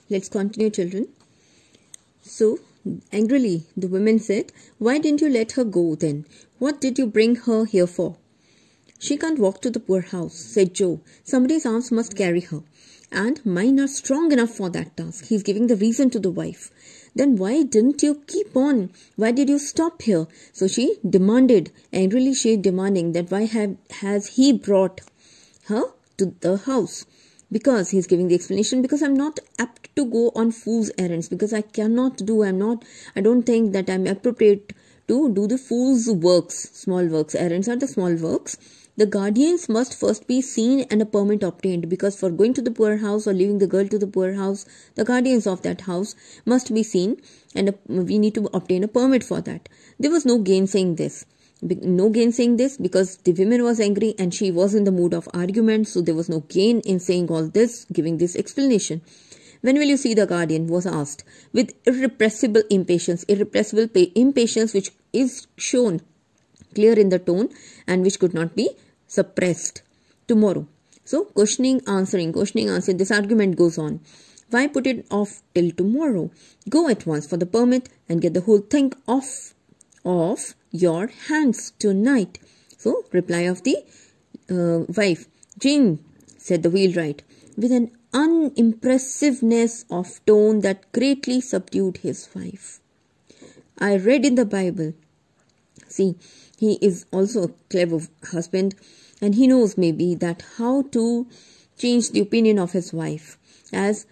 Let's continue, children. So, angrily, the women said, "Why didn't you let her go then? What did you bring her here for?" "She can't walk to the poorhouse," said Joe. "Somebody's arms must carry her. And mine are strong enough for that task." He's giving the reason to the wife. "Then why didn't you keep on? Why did you stop here?" So she demanded, angrily she demanding that why has he brought her to the house? Because he's giving the explanation, because I'm not apt to go on fool's errands, because I don't think that I'm appropriate to do the fool's works, small works. Errands are the small works. The guardians must first be seen and a permit obtained, because for going to the poorhouse or leaving the girl to the poorhouse, the guardians of that house must be seen, and we need to obtain a permit for that. There was no gainsaying this. Because the women was angry and she was in the mood of argument, so there was no gain in saying all this, giving this explanation. "When will you see the guardian?" was asked, with irrepressible impatience which is shown clear in the tone and which could not be suppressed. "Tomorrow." So questioning, answering, this argument goes on. Why put it off till tomorrow? Go at once for the permit and get the whole thing off your hands tonight. So reply of the wife. "Jane," said the wheelwright, with an unimpressiveness of tone that greatly subdued his wife. "I read in the Bible." See, he is also a clever husband, and he knows maybe that how to change the opinion of his wife. As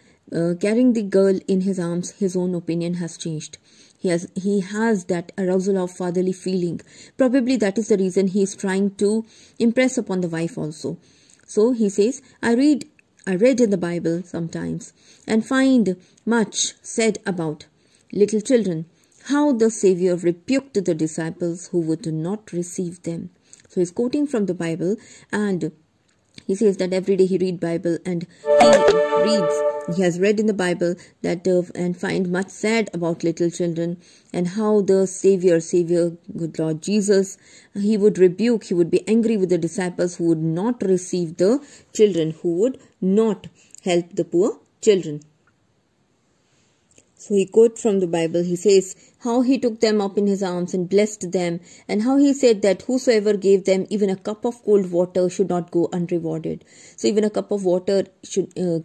carrying the girl in his arms, his own opinion has changed. He has that arousal of fatherly feeling. Probably that is the reason he is trying to impress upon the wife also. So he says, I read in the Bible sometimes and find much said about little children, how the Savior rebuked the disciples who would not receive them. So he's quoting from the Bible, and he says that every day he reads Bible, and he has read in the Bible that and find much said about little children, and how the Savior, good Lord Jesus, he would rebuke, he would be angry with the disciples who would not receive the children, who would not help the poor children. So he quotes from the Bible. He says how he took them up in his arms and blessed them, and how he said that whosoever gave them even a cup of cold water should not go unrewarded. So even a cup of water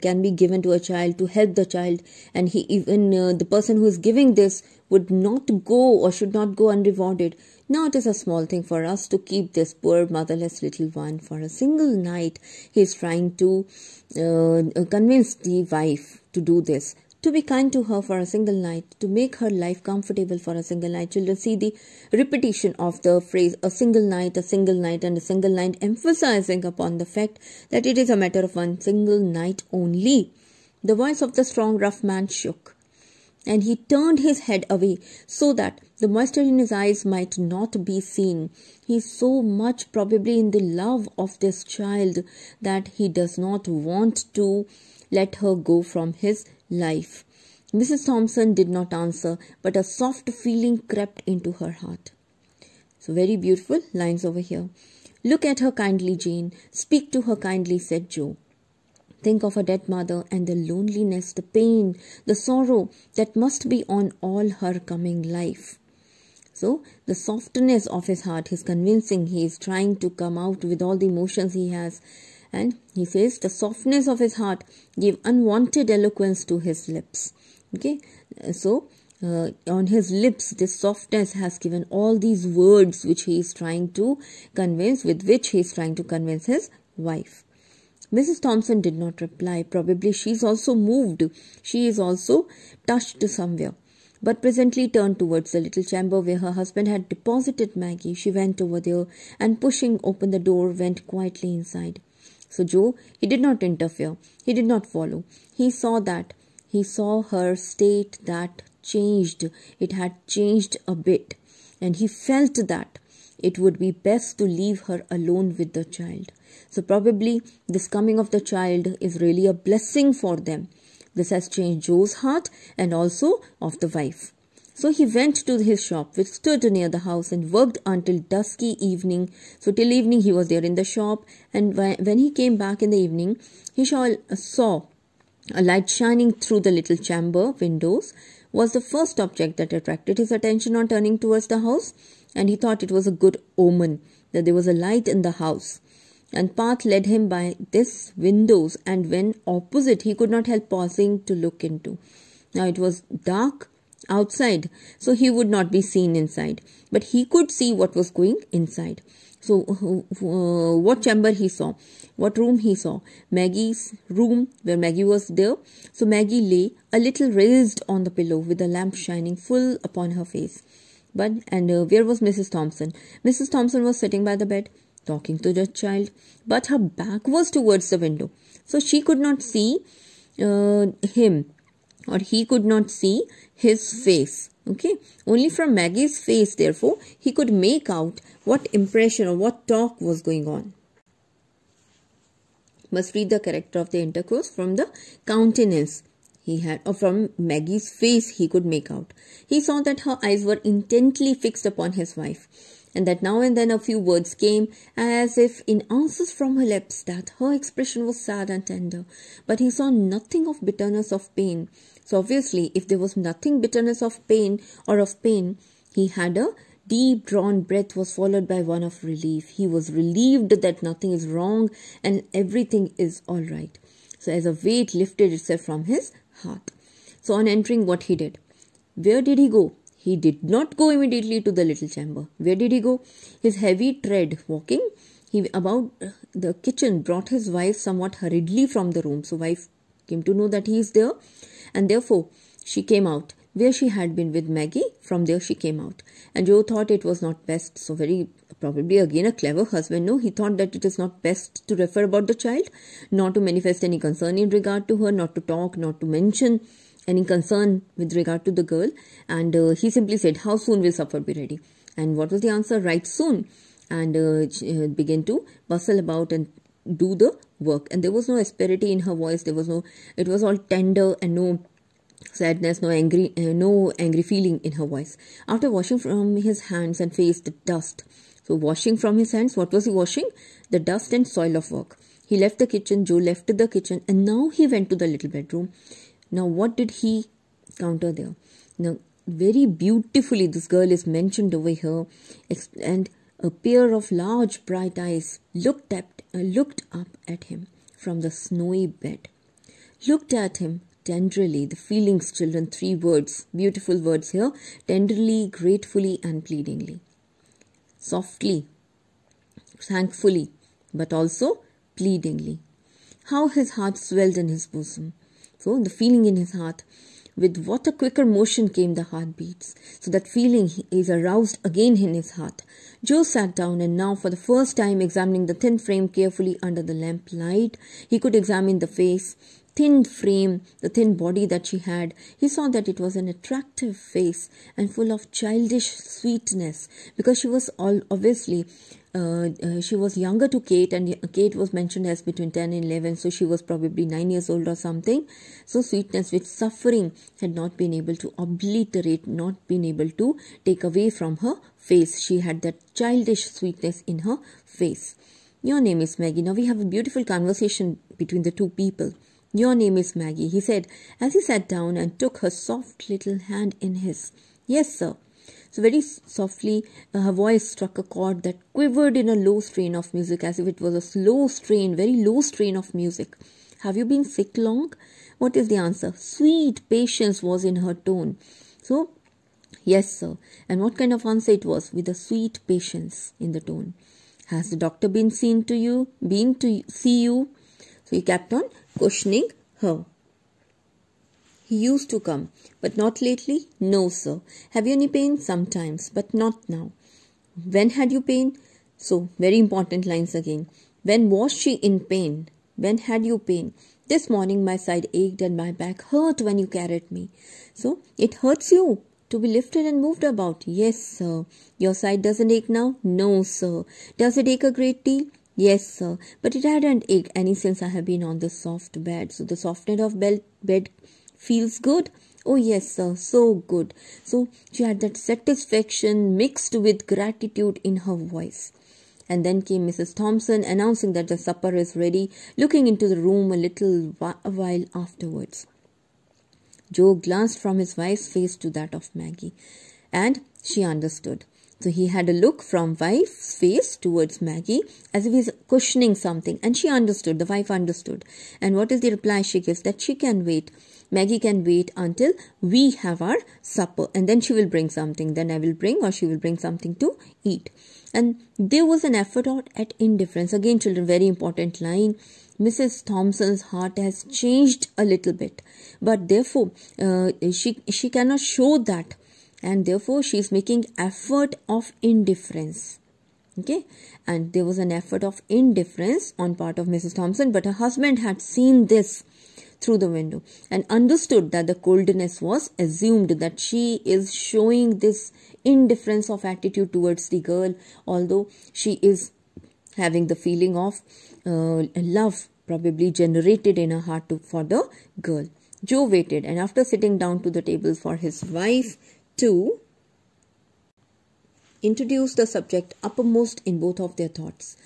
can be given to a child to help the child, and the person who is giving this would not go or should not go unrewarded. Now it is a small thing for us to keep this poor motherless little one for a single night. He is trying to convince the wife to do this, to be kind to her for a single night, to make her life comfortable for a single night. Children, see the repetition of the phrase a single night, and a single night, emphasizing upon the fact that it is a matter of one single night only. The voice of the strong, rough man shook, and he turned his head away so that the moisture in his eyes might not be seen. He is so much probably in the love of this child that he does not want to let her go from his life. Mrs. Thompson did not answer, but a soft feeling crept into her heart. So very beautiful lines over here. "Look at her kindly, Jane. Speak to her kindly," said Joe. "Think of her dead mother and the loneliness, the pain, the sorrow that must be on all her coming life." So the softness of his heart, his convincing, he is trying to come out with all the emotions he has. And he says the softness of his heart gave unwanted eloquence to his lips. Okay, so on his lips, this softness has given all these words which he is trying to convince, with which he is trying to convince his wife. Mrs. Thompson did not reply. Probably she is also moved. She is also touched somewhere. But presently turned towards the little chamber where her husband had deposited Maggie. She went over there and, pushing open the door, went quietly inside. So Joe, he did not interfere. He did not follow. He saw her state that changed. It had changed a bit. And he felt that it would be best to leave her alone with the child. So probably this coming of the child is really a blessing for them. This has changed Joe's heart and also of the wife. So he went to his shop, which stood near the house, and worked until dusky evening. So till evening he was there in the shop, and when he came back in the evening, he saw A light shining through the little chamber windows was the first object that attracted his attention on turning towards the house, and he thought it was a good omen that there was a light in the house. And path led him by this windows, and when opposite, he could not help pausing to look into. Now it was dark outside, so he would not be seen inside, but he could see what was going inside. So what chamber he saw, what room he saw? Maggie's room, where Maggie was there. So Maggie lay a little raised on the pillow with the lamp shining full upon her face. Where was Mrs. Thompson? Mrs. Thompson was sitting by the bed, talking to the child, but her back was towards the window, so she could not see him, or he could not see his face. Okay, only from Maggie's face, therefore, he could make out what impression or what talk was going on. Must read the character of the intercourse from the countenance he had, or from Maggie's face he could make out. He saw that her eyes were intently fixed upon his wife, and that now and then a few words came as if in answers from her lips, that her expression was sad and tender, but he saw nothing of bitterness of pain. So obviously, if there was nothing bitterness of pain or of pain, he had a deep drawn breath was followed by one of relief. He was relieved that nothing is wrong and everything is all right. So as a weight lifted itself from his heart. So on entering, what he did? Where did he go? He did not go immediately to the little chamber. Where did he go? His heavy tread walking about the kitchen brought his wife somewhat hurriedly from the room. So wife came to know that he is there, and therefore she came out. Where she had been with Maggie, from there she came out. And Joe thought it was not best. So very probably again a clever husband. No, he thought that it is not best to refer about the child, not to manifest any concern in regard to her, not to talk, not to mention any concern with regard to the girl. And he simply said, how soon will supper be ready? And what was the answer? Right soon. And began to bustle about and do the work. And there was no asperity in her voice. There was no, it was all tender and no sadness, no angry feeling in her voice. After washing from his hands and face the dust. So washing from his hands, what was he washing? The dust and soil of work. He left the kitchen, Joe left the kitchen, and now he went to the little bedroom. Now what did he counter there? Now very beautifully this girl is mentioned over here, and a pair of large bright eyes looked up at him from the snowy bed. Looked at him tenderly, the feelings, children, 3 words, beautiful words here, tenderly, gratefully and pleadingly. Softly, thankfully, but also pleadingly. How his heart swelled in his bosom. So the feeling in his heart, with what a quicker motion came the heartbeats. So that feeling is aroused again in his heart. Joe sat down, and now for the first time examining the thin frame carefully under the lamp light, he could examine the face, thin frame, the thin body that she had. He saw that it was an attractive face and full of childish sweetness, because she was obviously she was younger to Kate, and Kate was mentioned as between 10 and 11, so she was probably 9 years old or something. So sweetness which suffering had not been able to obliterate, not been able to take away from her face. She had that childish sweetness in her face. Your name is Maggie. Now we have a beautiful conversation between the two people. Your name is Maggie, he said as he sat down and took her soft little hand in his. Yes, sir. So very softly, her voice struck a chord that quivered in a low strain of music, as if it was a slow strain, very low strain of music. Have you been sick long? What is the answer? Sweet patience was in her tone. So, yes, sir. And what kind of answer it was? With a sweet patience in the tone. Has the doctor been to see you? So he kept on questioning her. He used to come, but not lately? No, sir. Have you any pain? Sometimes, but not now. When had you pain? So, very important lines again. When was she in pain? When had you pain? This morning my side ached and my back hurt when you carried me. So, it hurts you to be lifted and moved about? Yes, sir. Your side doesn't ache now? No, sir. Does it ache a great deal? Yes, sir. But it hadn't ached any since I have been on this soft bed. So, the softness of bed feels good? Oh yes, sir, so good. So she had that satisfaction mixed with gratitude in her voice. And then came Mrs. Thompson, announcing that the supper is ready, looking into the room a little while afterwards. Joe glanced from his wife's face to that of Maggie, and she understood. So he had a look from wife's face towards Maggie as if he's questioning something, and she understood, the wife understood. And what is the reply she gives? That she can wait. Maggie can wait until we have our supper, and then she will bring something. Then I will bring, or she will bring something to eat. And there was an effort at indifference. Again, children, very important line. Mrs. Thompson's heart has changed a little bit, but therefore she cannot show that. And therefore, she is making effort of indifference. Okay. And there was an effort of indifference on part of Mrs. Thompson, but her husband had seen this through the window and understood that the coldness was assumed, that she is showing this indifference of attitude towards the girl, although she is having the feeling of love probably generated in her heart for the girl. Joe waited, and after sitting down to the table for his wife to introduce the subject uppermost in both of their thoughts.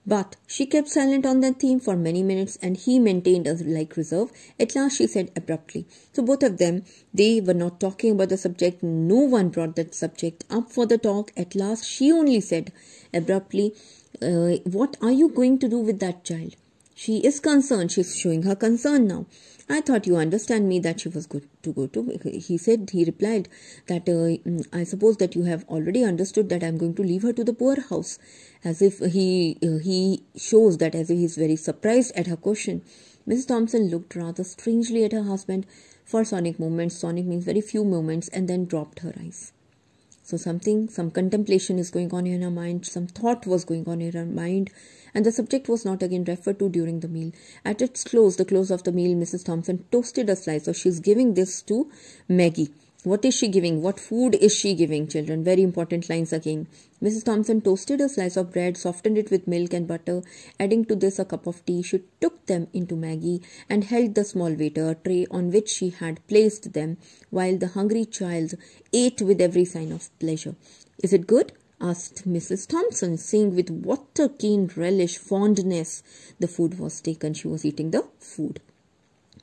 But she kept silent on that theme for many minutes, and he maintained a like reserve. At last she said abruptly. So both of them, they were not talking about the subject. No one brought that subject up for the talk. At last she only said abruptly, what are you going to do with that child? She is concerned. She's showing her concern now. I thought you understand me that she was good to go to. He replied that I suppose that you have already understood that I am going to leave her to the poorhouse. As if he shows that as if he is very surprised at her question. Mrs. Thompson looked rather strangely at her husband for sonic moments. Sonic means very few moments, and then dropped her eyes. So some contemplation is going on in her mind, some thought was going on in her mind, and the subject was not again referred to during the meal. At its close, the close of the meal, Mrs. Thompson toasted a slice. So she's giving this to Maggie. What is she giving? What food is she giving, children? Very important lines again. Mrs. Thompson toasted a slice of bread, softened it with milk and butter, adding to this a cup of tea. She took them into Maggie and held the small waiter tray on which she had placed them, while the hungry child ate with every sign of pleasure. Is it good? Asked Mrs. Thompson, seeing with what a keen relish, fondness the food was taken. She was eating the food.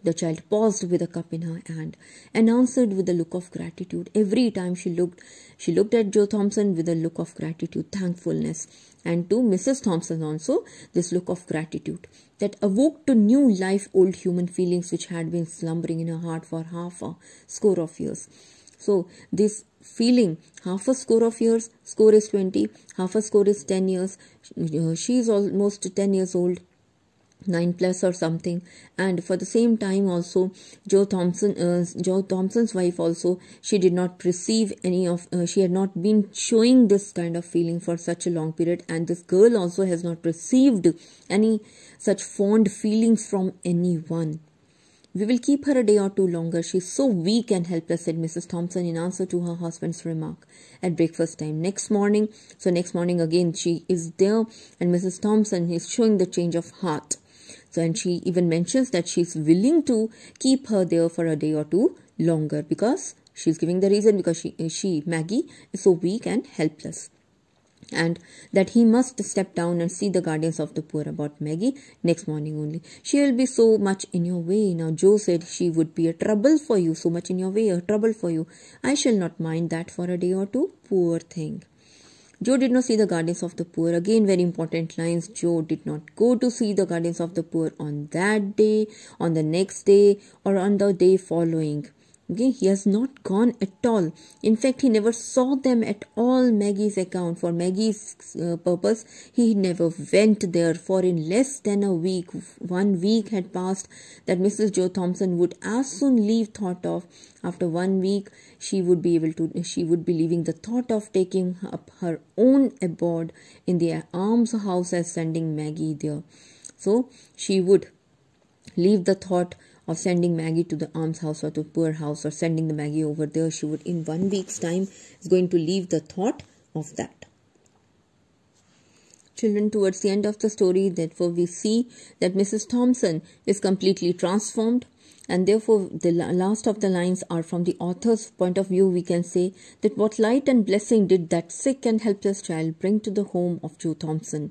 The child paused with a cup in her hand and answered with a look of gratitude. Every time she looked at Joe Thompson with a look of gratitude, thankfulness, and to Mrs. Thompson also this look of gratitude that awoke to new life old human feelings which had been slumbering in her heart for half a score of years. So this feeling, half a score of years, score is 20, half a score is 10 years. She is almost 10 years old. 9+ or something, and for the same time also Joe Thompson's wife also, she did not receive any of she had not been showing this kind of feeling for such a long period, and this girl also has not received any such fond feelings from anyone. We will keep her a day or two longer. She is so weak and helpless, said Mrs. Thompson in answer to her husband's remark at breakfast time. Next morning again she is there, and Mrs. Thompson is showing the change of heart. So, and she even mentions that she is willing to keep her there for a day or two longer, because she is giving the reason, because Maggie is so weak and helpless, and that he must step down and see the guardians of the poor about Maggie next morning only. She will be so much in your way. Now Joe said she would be a trouble for you, so much in your way, a trouble for you. I shall not mind that for a day or two, poor thing. Joe did not see the guardians of the poor. Again, very important lines. Joe did not go to see the guardians of the poor on that day, on the next day, or on the day following. Okay, he has not gone at all. In fact, he never saw them at all. Maggie's account, for Maggie's purpose, he never went there. For in less than a week, 1 week had passed, that Mrs. Joe Thompson would as soon leave thought of. After 1 week, she would be leaving the thought of taking up her own abode in the almshouse as sending Maggie there. So she would leave the thought of sending Maggie to the almshouse or to poor house, or sending the Maggie over there. She would, in 1 week's time, is going to leave the thought of that. Children, towards the end of the story, therefore, we see that Mrs. Thompson is completely transformed, and therefore the last of the lines are from the author's point of view. We can say that what light and blessing did that sick and helpless child bring to the home of Joe Thompson.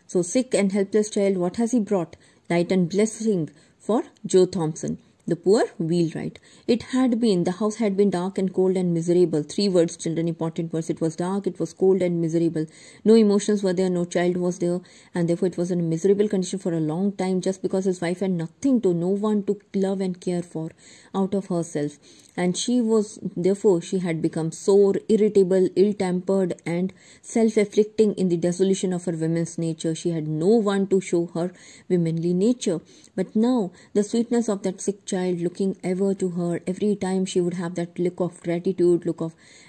So sick and helpless child, what has he brought? Light and blessing for Joe Thompson, the poor wheelwright. It had been, the house had been dark and cold and miserable. 3 words, children, important words. It was dark, it was cold and miserable. No emotions were there, no child was there, and therefore it was in a miserable condition for a long time, just because his wife had nothing to, no one to love and care for out of herself. And she was, therefore, she had become sore, irritable, ill-tempered, and self-afflicting in the dissolution of her woman's nature. She had no one to show her womanly nature. But now, the sweetness of that sick child looking ever to her, every time she would have that look of gratitude,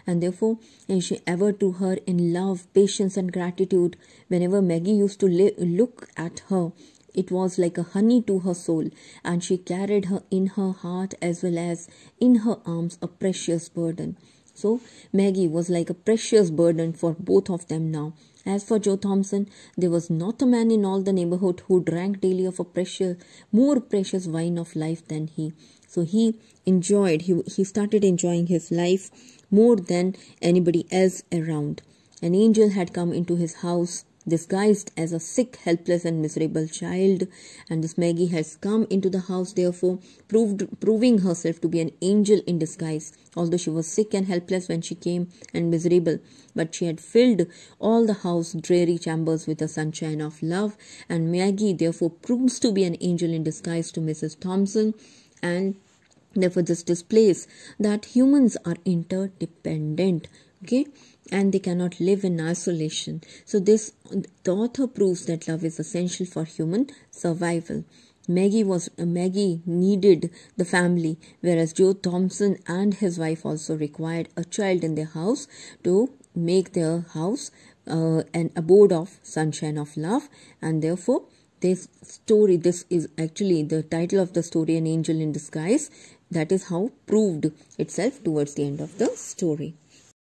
and therefore, and she ever to her in love, patience, and gratitude. Whenever Maggie used to look at her, it was like a honey to her soul, and she carried her in her heart as well as in her arms a precious burden. So Maggie was like a precious burden for both of them now. As for Joe Thompson, there was not a man in all the neighborhood who drank daily of a more precious wine of life than he. So he started enjoying his life more than anybody else around. An angel had come into his house, disguised as a sick, helpless, and miserable child, and this Maggie has come into the house, therefore proving herself to be an angel in disguise. Although she was sick and helpless when she came and miserable, but she had filled all the house dreary chambers with the sunshine of love, and Maggie therefore proves to be an angel in disguise to Mrs. Thompson, and therefore this displays that humans are interdependent, okay, and they cannot live in isolation. So the author proves that love is essential for human survival. Maggie needed the family, whereas Joe Thompson and his wife also required a child in their house to make their house an abode of sunshine of love. And therefore this is actually the title of the story, An Angel in Disguise. That is how proved itself towards the end of the story.